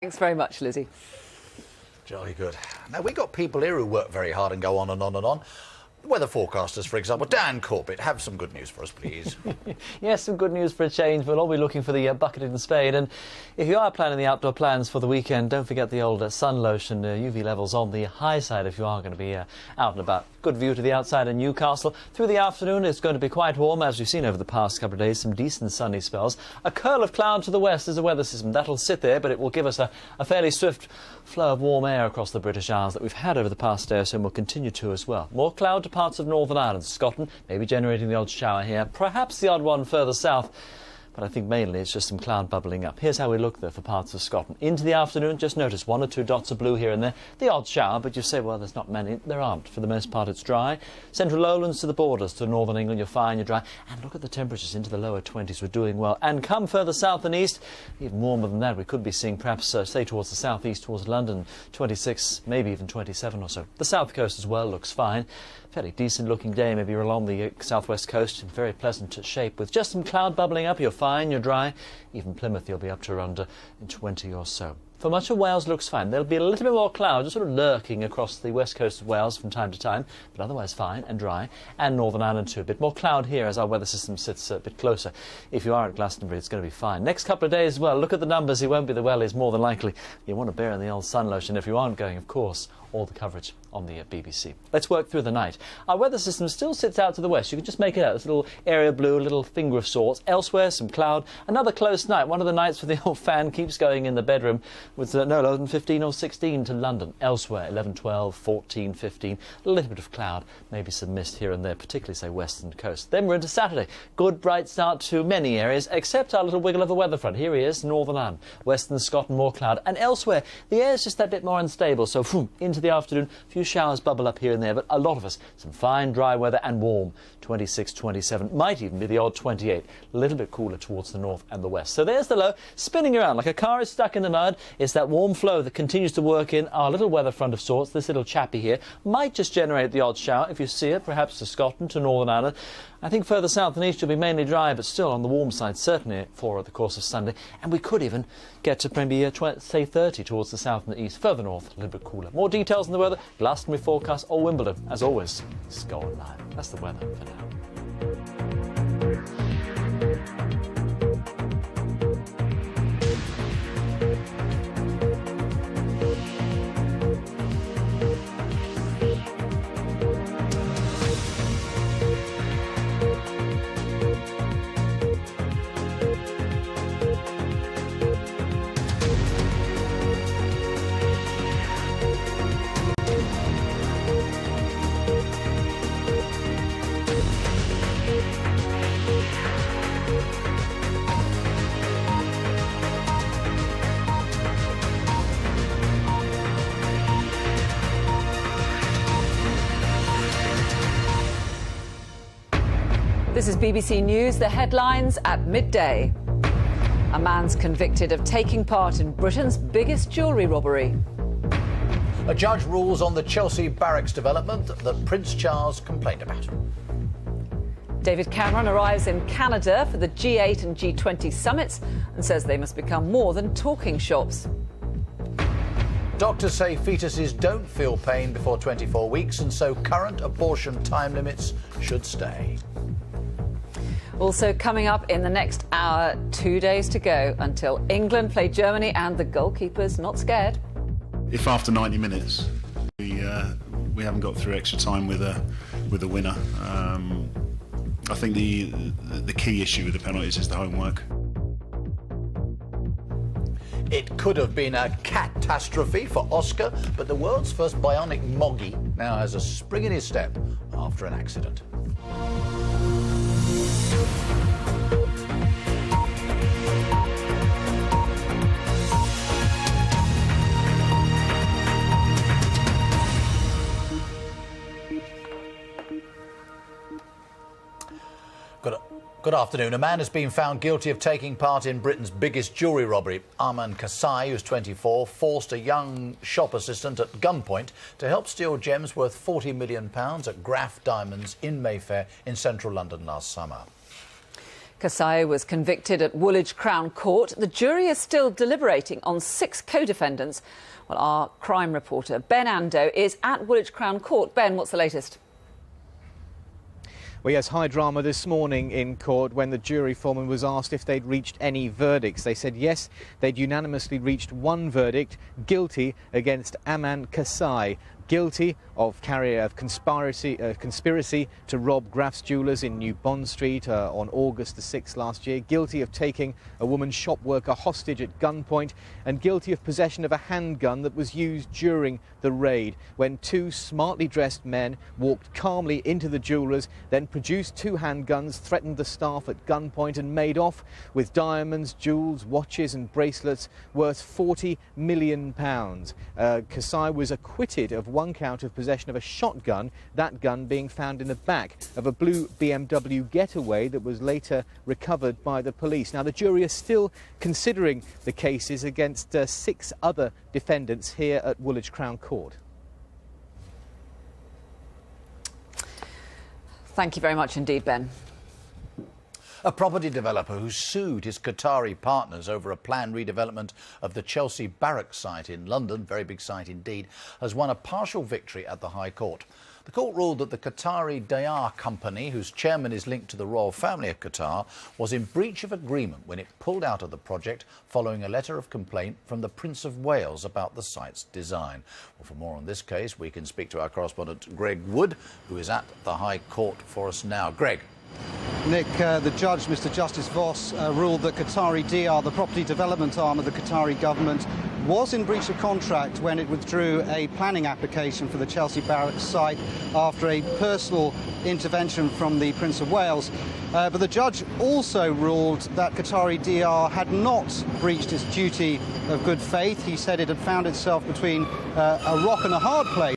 Thanks very much, Lizzie. Jolly good. Now, we got people here who work very hard and go on and on and on. Weather forecasters, for example. Dan Corbett, have some good news for us, please. Yes, some good news for a change. We'll all be looking for the bucket and spade. And if you are planning the outdoor plans for the weekend, don't forget the old sun lotion. UV levels on the high side if you are going to be out and about. Good view to the outside in Newcastle. Through the afternoon, it's going to be quite warm, as we've seen over the past couple of days. Some decent sunny spells. A curl of cloud to the west is a weather system. That'll sit there, but it will give us a fairly swift flow of warm air across the British Isles that we've had over the past day or so, and will continue to as well. More cloud to parts of Northern Ireland. Scotland, maybe generating the odd shower here. Perhaps the odd one further south. But I think mainly it's just some cloud bubbling up. Here's how we look there for parts of Scotland. Into the afternoon, just notice 1 or 2 dots of blue here and there. The odd shower, but you say, well, there's not many. There aren't. For the most part, it's dry. Central lowlands to the borders, to northern England, you're fine, you're dry. And look at the temperatures into the lower 20s. We're doing well. And come further south and east, even warmer than that. We could be seeing perhaps, say, towards the southeast, towards London, 26, maybe even 27 or so. The south coast as well looks fine. Fairly decent looking day, maybe you're along the southwest coast in very pleasant shape with just some cloud bubbling up. You're fine, you're dry. Even Plymouth you'll be up to around 20 or so. For much of Wales looks fine. There'll be a little bit more cloud just sort of lurking across the west coast of Wales from time to time, but otherwise fine and dry. And Northern Ireland too. A bit more cloud here as our weather system sits a bit closer. If you are at Glastonbury, it's going to be fine. Next couple of days as well, look at the numbers. It won't be the wellies more than likely. You want to bear in the old sun lotion. If you aren't going, of course, all the coverage on the BBC. Let's work through the night. Our weather system still sits out to the west. You can just make it out. This little area blue, a little finger of sorts. Elsewhere, some cloud. Another close night. One of the nights where the old fan keeps going in the bedroom with no lower than 15 or 16 to London. Elsewhere, 11, 12, 14, 15. A little bit of cloud. Maybe some mist here and there, particularly, say, western coast. Then we're into Saturday. Good, bright start to many areas, except our little wiggle of the weather front. Here he is, Northern Ireland. Western Scotland, more cloud. And elsewhere, the air is just that bit more unstable. So, into the afternoon, a few showers bubble up here and there, but a lot of us, some fine dry weather and warm. 26, 27, might even be the odd 28. A little bit cooler towards the north and the west. So there's the low, spinning around like a car is stuck in the mud. It's that warm flow that continues to work in our little weather front of sorts. This little chappy here might just generate the odd shower, if you see it, perhaps to Scotland, to Northern Ireland. I think further south and east will be mainly dry, but still on the warm side, certainly for the course of Sunday. And we could even get to maybe, say, 30 towards the south and the east. Further north, a little bit cooler. More details on the weather, Glastonbury forecast or Wimbledon. As always, it's going live. That's the weather for now. This is BBC News, the headlines at midday. A man's convicted of taking part in Britain's biggest jewellery robbery. A judge rules on the Chelsea barracks development that Prince Charles complained about. David Cameron arrives in Canada for the G8 and G20 summits and says they must become more than talking shops. Doctors say fetuses don't feel pain before 24 weeks, and so current abortion time limits should stay. Also coming up in the next hour, 2 days to go until England play Germany, and the goalkeeper's not scared. If after 90 minutes we haven't got through extra time with a winner, I think the key issue with the penalties is the homework. It could have been a catastrophe for Oscar, but the world's first bionic moggy now has a spring in his step after an accident. Good afternoon. A man has been found guilty of taking part in Britain's biggest jewellery robbery. Arman Kasai, who's 24, forced a young shop assistant at gunpoint to help steal gems worth £40 million at Graff Diamonds in Mayfair in central London last summer. Kasai was convicted at Woolwich Crown Court. The jury is still deliberating on 6 co-defendants. Well, our crime reporter, Ben Ando, is at Woolwich Crown Court. Ben, what's the latest? Well, yes, high drama this morning in court when the jury foreman was asked if they'd reached any verdicts. They said yes, they'd unanimously reached one verdict, guilty against Aman Kasai. Guilty of conspiracy to rob Graff's Jewellers in New Bond Street on August the 6th last year, guilty of taking a woman shop worker hostage at gunpoint, and guilty of possession of a handgun that was used during the raid when 2 smartly dressed men walked calmly into the jewellers, then produced 2 handguns, threatened the staff at gunpoint and made off with diamonds, jewels, watches and bracelets worth £40 million. Kasai was acquitted of 1 count of possession of a shotgun, that gun being found in the back of a blue BMW Getaway that was later recovered by the police. Now, the jury is still considering the cases against 6 other defendants here at Woolwich Crown Court. Thank you very much indeed, Ben. A property developer who sued his Qatari partners over a planned redevelopment of the Chelsea Barracks site in London, very big site indeed, has won a partial victory at the High Court. The court ruled that the Qatari Dayar company, whose chairman is linked to the royal family of Qatar, was in breach of agreement when it pulled out of the project following a letter of complaint from the Prince of Wales about the site's design. Well, for more on this case, we can speak to our correspondent Greg Wood, who is at the High Court for us now. Greg. Nick, the judge, Mr Justice Voss, ruled that Qatari Diyar, the property development arm of the Qatari government, was in breach of contract when it withdrew a planning application for the Chelsea Barracks site after a personal intervention from the Prince of Wales. But the judge also ruled that Qatari Diyar had not breached its duty of good faith. He said it had found itself between a rock and a hard place.